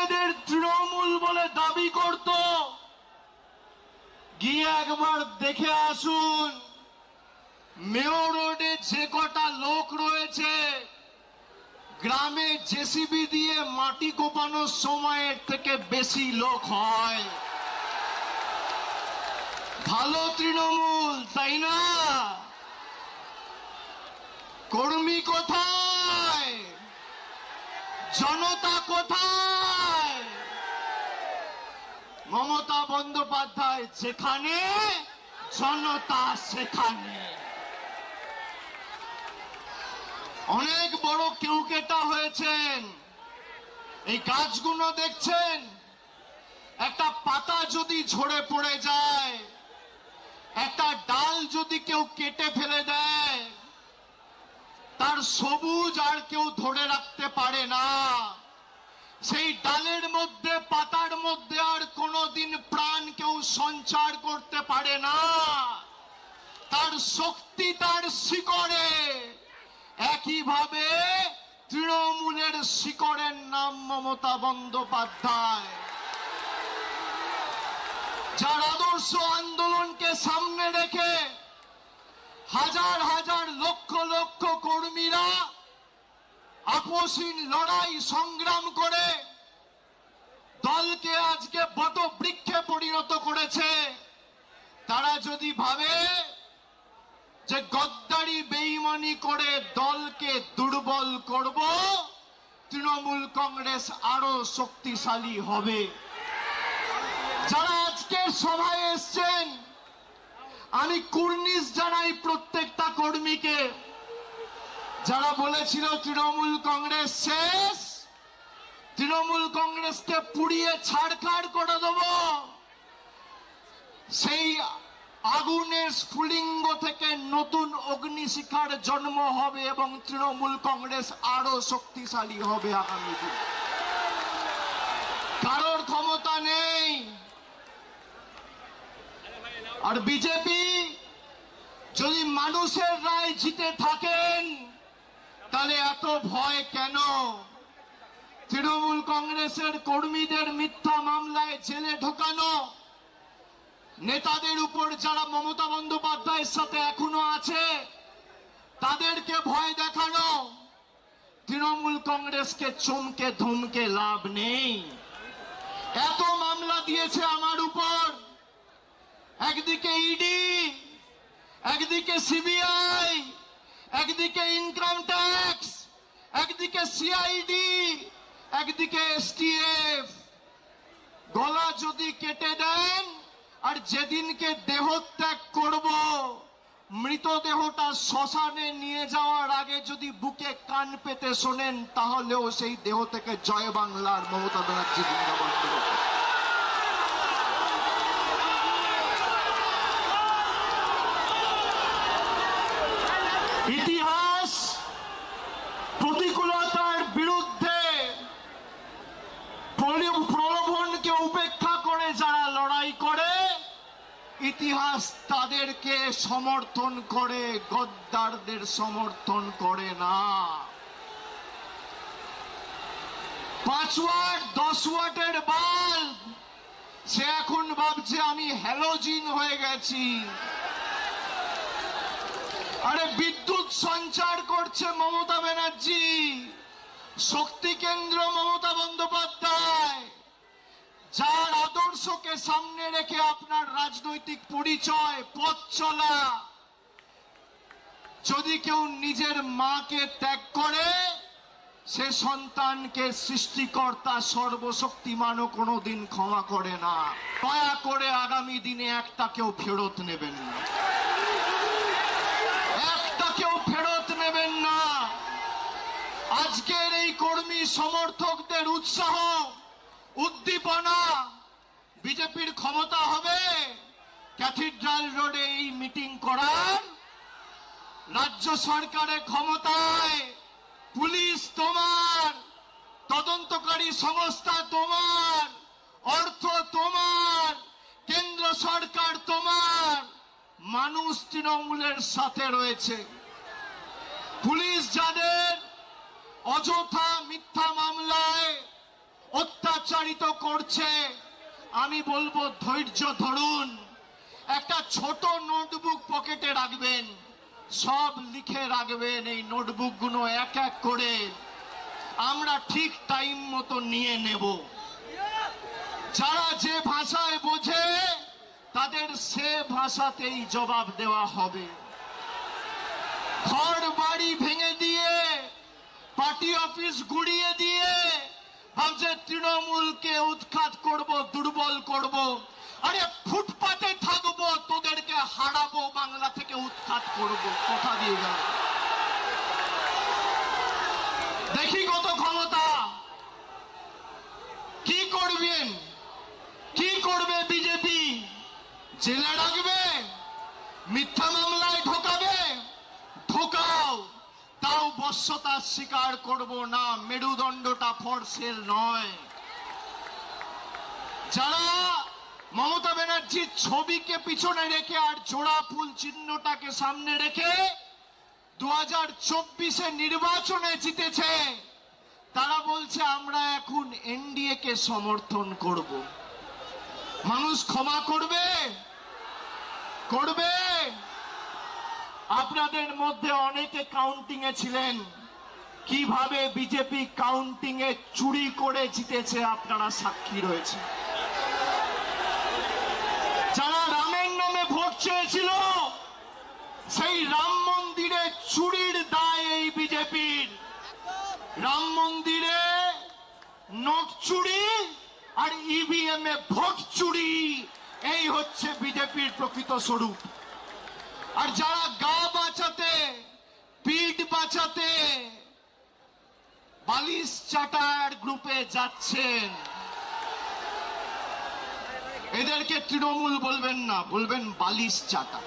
নিজেদের তৃণমূল বলে দাবি করত, গিয়ে একবার দেখে আসুন মেয়র রোডে যে কটা লোক রয়েছে, গ্রামে জেসিবি দিয়ে মাটি কোপানোর সময়ের থেকে বেশি লোক হয়। ভালো তৃণমূল, তাই না? কর্মী কোথায়? জনতা কোথায়? মমতা বন্দ্যোপাধ্যায় যেখানে, জনতা সেখানে। অনেক বড় কেউকেটা হয়েছেন। এই গাছগুলো দেখছেন, একটা পাতা যদি ঝরে পড়ে যায়, একটা ডাল যদি কেউ কেটে ফেলে দেয়, তার সবুজ আর কেউ ধরে রাখতে পারে না। সেই ডালের মধ্যে, পাতার মধ্যে আর কোনোদিন প্রাণ কেউ সঞ্চার করতে পারে না। তার শক্তি তার শিকড়ে। একইভাবে তৃণমূলের শিকড়ের নাম মমতা বন্দ্যোপাধ্যায়, যার আদর্শ আন্দোলনকে সামনে রেখে হাজার হাজার লক্ষ লক্ষ কর্মীরা আপসহীন লড়াই সংগ্রাম করে দলকে আজকে বটবৃক্ষে পরিণত করেছে। তারা যদি ভাবে যে গদ্দারি বেঈমানি করে দলকে দুর্বল করব, তৃণমূল কংগ্রেস আরো শক্তিশালী হবে। যারা আজকে সভায় এসছেন, আমি কুর্নিশ জানাই প্রত্যেকটা কর্মীকে। যারা বলেছিল তৃণমূল কংগ্রেস শেষ, তৃণমূল কংগ্রেসকে পুড়িয়ে ছাড়খাড় করে দেব, সেই আগুনের স্ফুলিঙ্গ থেকে নতুন অগ্নিশিখার জন্ম হবে এবং তৃণমূল কংগ্রেস আরো শক্তিশালী হবে আগামী দিন। কারোর ক্ষমতা নেই। আর বিজেপি যদি মানুষের রায় জিতে থাকেন, তাহলে এত ভয় কেন? তৃণমূল কংগ্রেসের কর্মীদের মিথ্যা মামলায় জেলে ঢোকানো, নেতাদের উপর যারা মমতা বন্দ্যোপাধ্যায়ের সাথে এখনো আছে তাদেরকে ভয় দেখানো, তৃণমূল কংগ্রেসকে চমকে ধমকে লাভ নেই। এত মামলা দিয়েছে আমার উপর, একদিকে ইডি, একদিকে সিবিআই, একদিকে ইনকাম ট্যাক্স, একদিকে সিআইডি, একদিকে এসটিএফ। গলা যদি কেটে দেন আর যেদিনকে দেহত্যাগ করব, মৃতদেহটা শ্মশানে নিয়ে যাওয়ার আগে যদি বুকে কান পেতে শোনেন, তাহলেও সেই দেহ থেকে জয় বাংলার মমতা ব্যানার্জি জিন্দাবাদ করবে। ইতিহাস প্রতিকূলতার বিরুদ্ধে প্রলোভনকে উপেক্ষা করে যারা লড়াই করে, ইতিহাস তাদেরকে সমর্থন করে, গদ্দারদের সমর্থন করে না। 5 ওয়াট 10 ওয়াটের বাল্ব, সে এখন ভাবছে আমি হ্যালোজিন হয়ে গেছি। আরে বিদ্যুৎ সঞ্চার করছে মমতা ব্যানার্জি, শক্তি কেন্দ্র মমতা বন্দ্যোপাধ্যায়, যার আদর্শকে সামনে রেখে আপনার রাজনৈতিক পরিচয়, পথ চলা। যদি কেউ নিজের মাকে ত্যাগ করে, সে সন্তানকে সৃষ্টিকর্তা সর্বশক্তিমানও কোনোদিন ক্ষমা করে না। দয়া করে আগামী দিনে একটা কেউ ফেরত নেবেন না, একটা কেউ ফেরত নেবেন না। আজকের এই কর্মী সমর্থকদের উৎসাহ, উদ্দীপনা, বিজেপির ক্ষমতা হবে ক্যাথিড্রাল রোডে এই মিটিং করার, রাজ্য সরকারের ক্ষমতায়, পুলিশ তোমার, তদন্তকারী সংস্থা তোমার, অর্থ তোমার, কেন্দ্র সরকার তোমার, মানুষ তৃণমূলের সাথে রয়েছে। পুলিশ যাদের অযথা মিথ্যা মামলায়, অত্যাচার অত্যাচারিত করছে, আমি বলবো ধৈর্য ধরুন। একটা ছোট নোটবুক পকেটে রাখবেন, সব লিখে রাখবেন। এই নোটবুকগুলো এক এক করে আমরা ঠিক টাইম মতো নিয়ে নেব। যারা যে ভাষায় বোঝে তাদের সে ভাষাতেই জবাব দেওয়া হবে। ঘর বাড়ি ভেঙে দিয়ে, পার্টি অফিস গুড়িয়ে দিয়ে ভাবছে তৃণমূলকে উৎখাত করব, দুর্বল করব। আরে ফুটপাতে থাকবো, তোদেরকে হারাবো, বাংলা থেকে উৎখাত করব। কথা দিয়ে গেল। দেখি কত ক্ষমতা। কি করবেন? কি করবে বিজেপি? জেলে রাখবে? মিথ্যা মামলায় ঢোকাবে? ঢোকাও, তাও বশ্যতা স্বীকার করব না। মেরুদণ্ডটা ফর সেল নয়। যারা মমতা ব্যানার্জির ছবিকে পিছনে রেখে আর জোড়া ফুল চিহ্নটাকে সামনে রেখে 2024 নির্বাচনে জিতেছে, তারা বলছে আমরা এখন এনডিএ কে সমর্থন করব। মানুষ ক্ষমা করবে? করবে? আপনাদের মধ্যে অনেকে কাউন্টিং এ ছিলেন। কিভাবে বিজেপি কাউন্টিং এ চুরি করে জিতেছে আপনারা সাক্ষী রয়েছে। যারা রামের নামে ভোট চেয়েছিল, সেই রাম মন্দিরে চুরির দায় এই বিজেপির। রাম মন্দিরে নোট চুরি আর ইভিএম এ ভোট চুরি, এই হচ্ছে বিজেপির প্রকৃত স্বরূপ। আর যারা গা বাঁচাতে, পিঠ বাঁচাতে বালিশ চাটার গ্রুপে যাচ্ছেন, এদেরকে তৃণমূল বলবেন না, বলবেন বালিশ চাটা।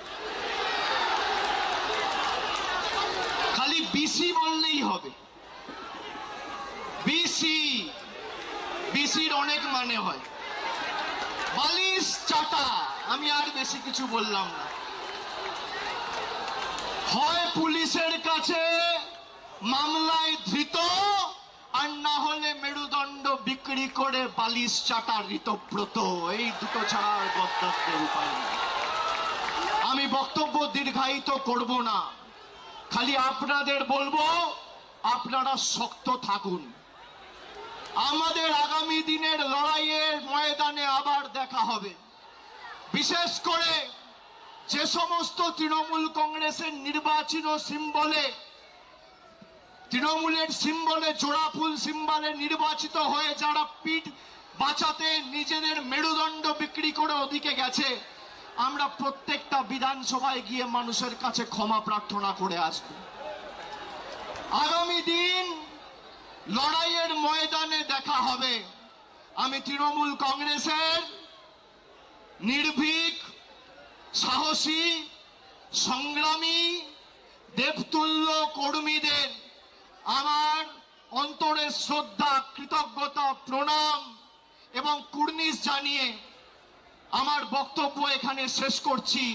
খালি বিসি বললেই হবে। বিসি, বিসির অনেক মানে হয়। বালিশ চাটা, আমি আর বেশি কিছু বললাম না। হয় পুলিশের কাছে মামলায় ধৃত, আর না হলে মেরুদণ্ড বিক্রি করে বালিশ চাটা ঋতব্রত। এই দুটো ছাড়া আর বরদাস্তের উপায় নেই। আমি বক্তব্য দীর্ঘায়িত করব না, খালি আপনাদের বলবো আপনারা শক্ত থাকুন। আমাদের আগামী দিনের লড়াইয়ের ময়দানে আবার দেখা হবে। বিশেষ করে যে সমস্ত তৃণমূল কংগ্রেসের নির্বাচিত সিম্বলে, তৃণমূলের সিম্বলে, জোড়া ফুল সিম্বলে নির্বাচিত হয়ে যারা পিঠ বাঁচাতে নিজেদের মেরুদণ্ড বিক্রি করে ওদিকে গেছে, আমরা প্রত্যেকটা বিধানসভায় গিয়ে মানুষের কাছে ক্ষমা প্রার্থনা করে আসব। আগামী দিন লড়াইয়ের ময়দানে দেখা হবে। আমি তৃণমূল কংগ্রেসের নির্ভীক, সাহসী, সংগ্রামী, দেবতুল্য কর্মীদের আমার অন্তরের শ্রদ্ধা, কৃতজ্ঞতা, প্রণাম এবং কুর্নিশ জানিয়ে আমার বক্তব্য এখানে শেষ করছি।